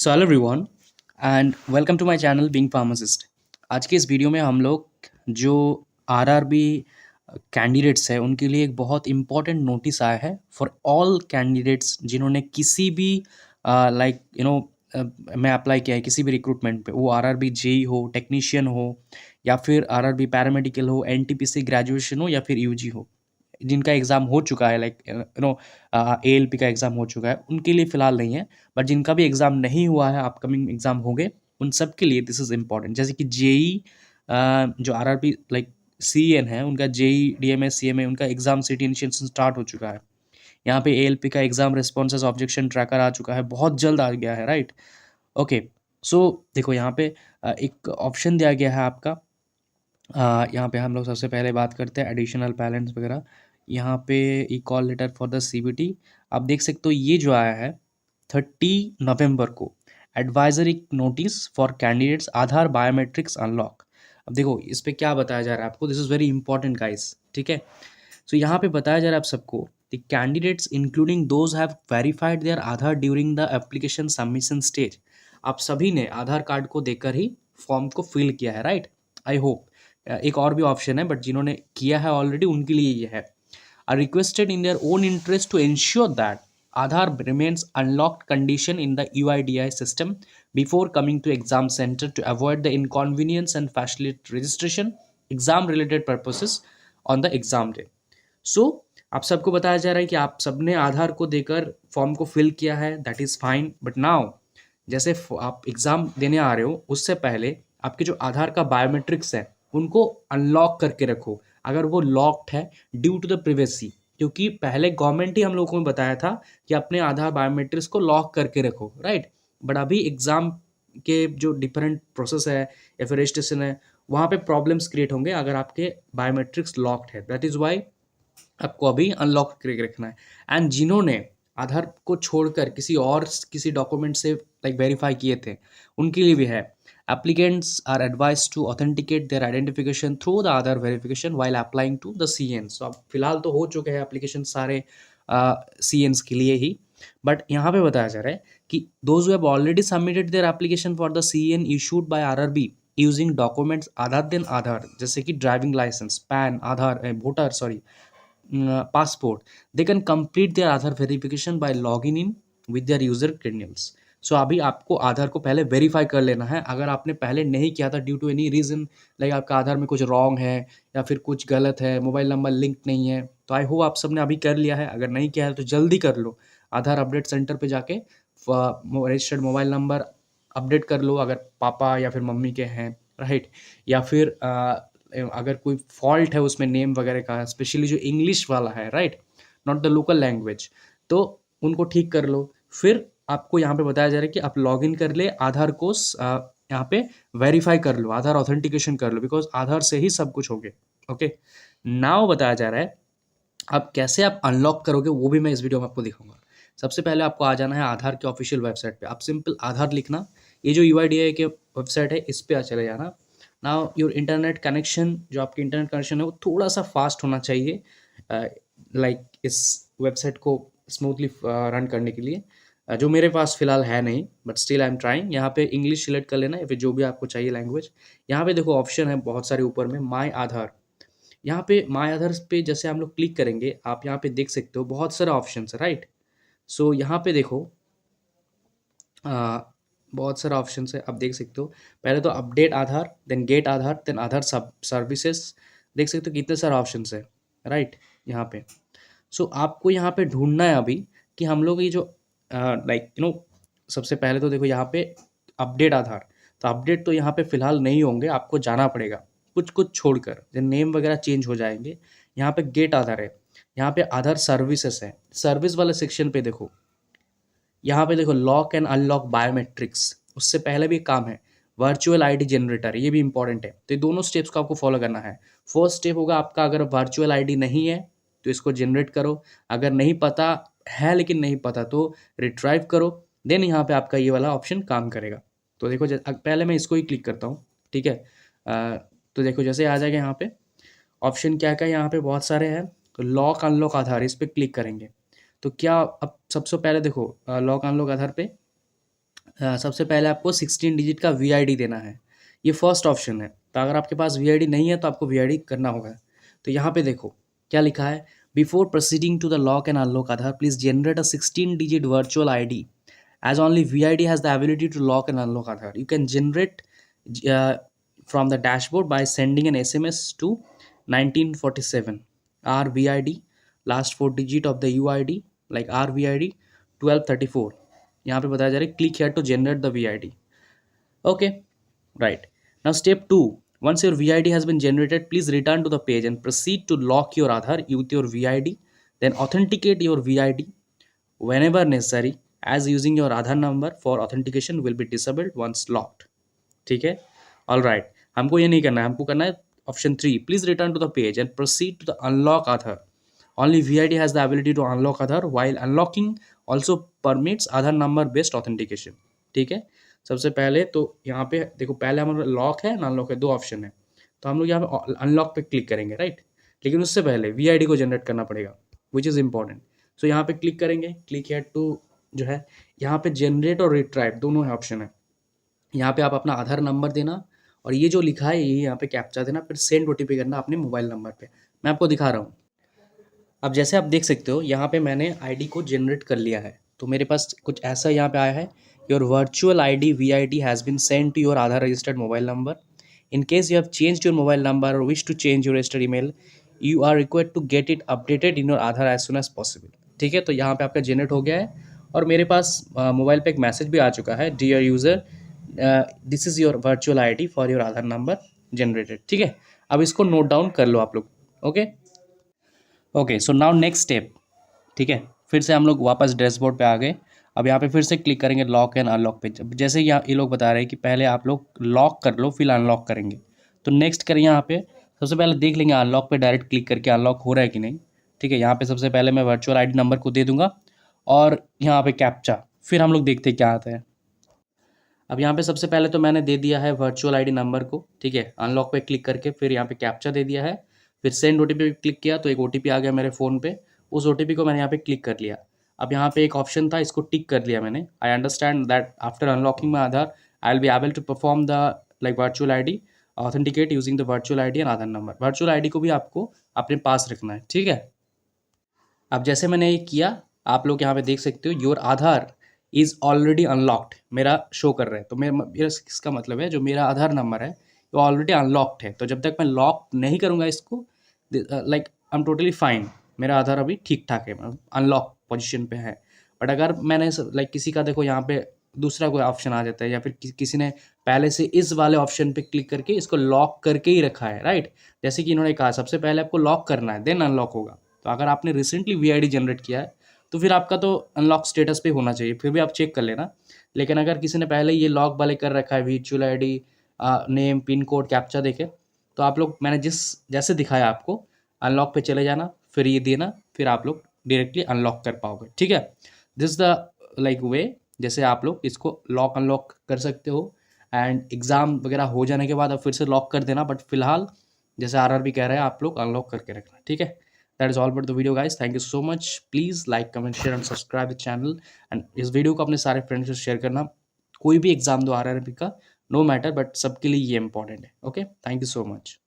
So hello everyone and welcome to my channel being pharmacist. आज के इस video में हम लोग जो आरआरबी कैंडिडेट्स है उनके लिए एक बहुत इम्पॉर्टेंट नोटिस आया है फॉर ऑल कैंडिडेट्स जिन्होंने किसी भी में अप्लाई किया है किसी भी रिक्रूटमेंट पे, वो आरआरबी जेई हो, टेक्नीशियन हो या फिर आरआरबी पैरामेडिकल हो, एनटीपीसी ग्रेजुएशन हो या फिर यूजी हो, जिनका एग्ज़ाम हो चुका है लाइक एएलपी का एग्ज़ाम हो चुका है, उनके लिए फ़िलहाल नहीं है। बट जिनका भी एग्ज़ाम नहीं हुआ है, अपकमिंग एग्ज़ाम होंगे, उन सब के लिए दिस इज़ इम्पॉर्टेंट। जैसे कि जेई जो आरआरबी लाइक सीएन है, उनका जेई डीएमएस सीएमए उनका एग्ज़ाम सिटी इनिशिएशन स्टार्ट हो चुका है। यहाँ पे एएलपी का एग्ज़ाम रिस्पॉन्सेज ऑब्जेक्शन ट्रैकर आ चुका है, बहुत जल्द आ गया है, राइट? ओके, सो देखो यहाँ पे एक ऑप्शन दिया गया है आपका। यहाँ पे हम लोग सबसे पहले बात करते हैं एडिशनल बैलेंस वगैरह। यहाँ पे e call letter for the CBT आप देख सकते हो, ये जो आया है 30 नवंबर को, advisory notice for candidates Aadhaar biometrics unlock. अब देखो इस पे क्या बताया जा रहा है आपको, this is very important guys, ठीक है? सो यहाँ पे बताया जा रहा है आप सबको, the candidates including those have verified their Aadhaar during the application submission stage. आप सभी ने आधार कार्ड को देकर ही फॉर्म को फिल किया है, राइट? I hope. एक और भी ऑप्शन है बट जिन्होंने किया है ऑलरेडी उनके लिए ये है। Are requested in their own interest to ensure that Aadhaar remains unlocked condition in the UIDI system before coming to exam center to avoid the inconvenience and facilitate registration exam related purposes on the exam day. सो आप सबको बताया जा रहा है कि आप सबने आधार को देकर फॉर्म को फिल किया है, that is fine. But now जैसे आप एग्ज़ाम देने आ रहे हो उससे पहले आपके जो आधार का बायोमेट्रिक्स है उनको अनलॉक करके रखो, अगर वो लॉक्ड है ड्यू टू द प्रिवेसी। क्योंकि पहले गवर्नमेंट ही हम लोगों को बताया था कि अपने आधार बायोमेट्रिक्स को लॉक करके रखो, राइट? बट अभी एग्ज़ाम के जो डिफरेंट प्रोसेस है या फिर रजिस्ट्रेशन है, वहाँ पे प्रॉब्लम्स क्रिएट होंगे अगर आपके बायोमेट्रिक्स लॉक्ड है। दैट इज़ वाई आपको अभी अनलॉक करके रखना है। एंड जिन्होंने आधार को छोड़कर किसी डॉक्यूमेंट से लाइक वेरीफाई किए थे, उनके लिए भी है। Applicants are advised to authenticate their identification through the Aadhaar verification while applying to the C N. So अब फिलहाल तो हो चुके हैं एप्लीकेशन सारे सी एन्स के लिए ही। बट यहाँ पे बताया जा रहा है कि those who have already submitted their application for the C N issued by RRB using documents other than Aadhaar, जैसे कि driving licence, PAN, Aadhaar, voter sorry passport, they can complete their Aadhaar verification by logging in with their user credentials. सो अभी आपको आधार को पहले verify कर लेना है। अगर आपने पहले नहीं किया था due to any reason, like आपका आधार में कुछ रॉन्ग है या फिर कुछ गलत है, मोबाइल नंबर लिंक नहीं है, तो आई होप आप सबने अभी कर लिया है। अगर नहीं किया है तो जल्दी कर लो, आधार अपडेट सेंटर पे जाके रजिस्टर्ड मोबाइल नंबर अपडेट कर लो अगर पापा या फिर मम्मी के हैं, राइट? या फिर अगर कोई फॉल्ट है उसमें नेम वगैरह का, स्पेशली जो इंग्लिश वाला है, right, not the local language, तो उनको ठीक कर लो। फिर आपको यहाँ पे बताया जा रहा है कि आप लॉगिन कर ले, आधार को यहाँ पे वेरीफाई कर लो, आधार ऑथेंटिकेशन कर लो, बिकॉज आधार से ही सब कुछ हो गया। ओके, नाउ बताया जा रहा है अब कैसे आप अनलॉक करोगे, वो भी मैं इस वीडियो में आपको दिखाऊंगा। सबसे पहले आपको आ जाना है आधार के ऑफिशियल वेबसाइट पे। आप सिंपल आधार लिखना, ये जो यूआईडीआई के वेबसाइट है इस पे चले जाना। नाउ योर इंटरनेट कनेक्शन, जो आपकी इंटरनेट कनेक्शन है वो थोड़ा सा फास्ट होना चाहिए लाइक इस वेबसाइट को स्मूथली रन करने के लिए। जो मेरे पास फिलहाल है नहीं, but still I am trying. यहाँ पे इंग्लिश सिलेक्ट कर लेना या फिर जो भी आपको चाहिए लैंग्वेज। यहाँ पे देखो ऑप्शन है बहुत सारे ऊपर में, माई आधार। यहाँ पे माई आधार पे जैसे हम लोग क्लिक करेंगे, आप यहाँ पे देख सकते हो बहुत सारे ऑप्शन है, राइट? सो यहाँ पे देखो बहुत सारा ऑप्शन है, आप देख सकते हो। पहले तो अपडेट आधार, देन गेट आधार, देन आधार सब सर्विसेज। देख सकते हो कितने सारे ऑप्शन है, राइट? यहाँ पे सो आपको यहाँ पे ढूंढना है अभी कि हम लोग ये जो लाइक सबसे पहले तो देखो यहाँ पे अपडेट आधार, तो अपडेट तो यहाँ पे फिलहाल नहीं होंगे, आपको जाना पड़ेगा कुछ कुछ छोड़कर, नेम वगैरह चेंज हो जाएंगे। यहाँ पे गेट आधार है, यहाँ पे आधार सर्विसेज है, सर्विस वाले सेक्शन पे देखो, यहाँ पे देखो लॉक एंड अनलॉक बायोमेट्रिक्स, उससे पहले भी काम है वर्चुअल आईडी जनरेटर, ये भी इंपॉर्टेंट है। तो ये दोनों स्टेप्स को आपको फॉलो करना है। फर्स्ट स्टेप होगा आपका, अगर वर्चुअल आईडी नहीं है तो इसको जनरेट करो, अगर नहीं पता है लेकिन नहीं पता तो रिट्राइव करो, देन यहाँ पे आपका ये वाला ऑप्शन काम करेगा। तो देखो पहले मैं इसको ही क्लिक करता हूँ, ठीक है? तो देखो जैसे आ जाएगा यहाँ पे ऑप्शन क्या क्या, यहाँ पे बहुत सारे हैं। तो लॉक अनलॉक आधार, इस पर क्लिक करेंगे तो क्या, अब सबसे पहले देखो लॉक अनलॉक आधार पे सबसे पहले आपको 16 डिजिट का वीआईडी देना है। ये फर्स्ट ऑप्शन है। तो अगर आपके पास वीआईडी नहीं है तो आपको वीआईडी करना होगा। तो यहाँ पे देखो क्या लिखा है, before proceeding to the lock and unlock Aadhaar please generate a 16 digit virtual ID as only VID has the ability to lock and unlock Aadhaar. You can generate from the dashboard by sending an SMS to 1947 RVID, last four digit of the UID like RVID 1234. यहाँ पे बताया जा रहा है click here to generate the VID. Okay, right. Now step 2. Once your VID has been generated, please return to the page and proceed to lock your Aadhaar with your VID. Then authenticate your VID whenever necessary, as using your Aadhaar number for authentication will be disabled once locked. ठीक है, all right. हमको ये नहीं करना है, हमको करना है option 3, please return to the page and proceed to the unlock Aadhaar. Only VID has the ability to unlock Aadhaar while unlocking also permits Aadhaar number based authentication. ठीक है, सबसे पहले तो यहाँ पे देखो, पहले हमारा लॉक है ना अनलॉक है, दो ऑप्शन है। तो हम लोग यहाँ पे अनलॉक पे क्लिक करेंगे, राइट। लेकिन उससे पहले VID को जनरेट करना पड़ेगा, विच इज़ इंपॉर्टेंट। सो यहाँ पे क्लिक करेंगे, क्लिक हियर टू जो है यहाँ पे जनरेट और रिट्राइव दोनों है ऑप्शन है। यहाँ पे आप अपना आधार नंबर देना और ये जो लिखा है ये यहाँ पे कैप्चा देना, फिर सेंड OTP करना अपने मोबाइल नंबर पे। मैं आपको दिखा रहा हूँ। अब जैसे आप देख सकते हो यहाँ पे मैंने आईडी को जनरेट कर लिया है। तो मेरे पास कुछ ऐसा यहाँ पे आया है, your virtual ID VID has been send to your Aadhaar registered mobile number. In case you have changed your mobile number और wish to change your registered email, you are required to get it updated in your Aadhaar as soon as possible. ठीक है, तो यहाँ पे आपका generate हो गया है और मेरे पास मोबाइल पे एक मैसेज भी आ चुका है, dear user this is your virtual ID for your Aadhaar number generated. ठीक है, अब इसको नोट डाउन कर लो आप लोग। Okay okay, so now next step. ठीक है, फिर से हम लोग वापस डैशबोर्ड पे आ गए। अब यहाँ पे फिर से क्लिक करेंगे लॉक एंड अनलॉक पे। जैसे यहाँ ये लोग बता रहे हैं कि पहले आप लोग लॉक कर लो फिर अनलॉक करेंगे, तो नेक्स्ट करें यहाँ पे सबसे पहले देख लेंगे अनलॉक पे डायरेक्ट क्लिक करके अनलॉक हो रहा है कि नहीं। ठीक है, यहाँ पे सबसे पहले मैं वर्चुअल आईडी नंबर को दे दूंगा और यहाँ पे कैप्चा, फिर हम लोग देखते हैं क्या आता है। अब यहाँ पे सबसे पहले तो मैंने दे दिया है वर्चुअल आईडी नंबर को। ठीक है, अनलॉक पे क्लिक करके फिर यहाँ पे कैप्चा दे दिया है, फिर सेंड OTP पे क्लिक किया तो एक OTP आ गया मेरे फ़ोन पे। उस OTP को मैंने यहाँ पे क्लिक कर लिया। अब यहाँ पे एक ऑप्शन था, इसको टिक कर लिया मैंने। I understand that after unlocking my Aadhaar I will be able to perform the like virtual ID authenticate using the virtual ID and Aadhaar number. Virtual ID को भी आपको अपने पास रखना है। ठीक है, अब जैसे मैंने ये किया, आप लोग यहाँ पे देख सकते हो your Aadhaar is already unlocked मेरा शो कर रहा है। तो मेरा इसका मतलब है जो मेरा आधार नंबर है वो ऑलरेडी अनलॉक्ड है। तो जब तक मैं लॉक नहीं करूँगा इसको, like I am totally fine, मेरा आधार अभी ठीक ठाक है, अनलॉक पोजीशन पे है। बट अगर मैंने लाइक किसी का देखो यहाँ पे दूसरा कोई ऑप्शन आ जाता है, या फिर किसी ने पहले से इस वाले ऑप्शन पे क्लिक करके इसको लॉक करके ही रखा है, राइट। जैसे कि इन्होंने कहा सबसे पहले आपको लॉक करना है देन अनलॉक होगा। तो अगर आपने रिसेंटली VID जनरेट किया है तो फिर आपका तो अनलॉक स्टेटस पे होना चाहिए, फिर भी आप चेक कर लेना। लेकिन अगर किसी ने पहले ये लॉक वाले कर रखा है, virtual ID name pin code captcha देखे, तो आप लोग मैंने जैसे दिखाया आपको अनलॉक पे चले जाना, फिर ये देना, फिर आप लोग डायरेक्टली अनलॉक कर पाओगे। ठीक है, दिस द लाइक वे जैसे आप लोग इसको लॉक अनलॉक कर सकते हो। एंड एग्ज़ाम वगैरह हो जाने के बाद अब फिर से लॉक कर देना, बट फिलहाल जैसे RRB कह रहा है आप लोग अनलॉक करके रखना। ठीक है, that is all for the video guys, thank you so much. Please like comment share and subscribe the channel and इस वीडियो को अपने सारे फ्रेंड्स से शेयर करना। कोई भी एग्जाम दो RRB का, नो मैटर, बट सबके लिए ये इंपॉर्टेंट है। Okay, thank you so much.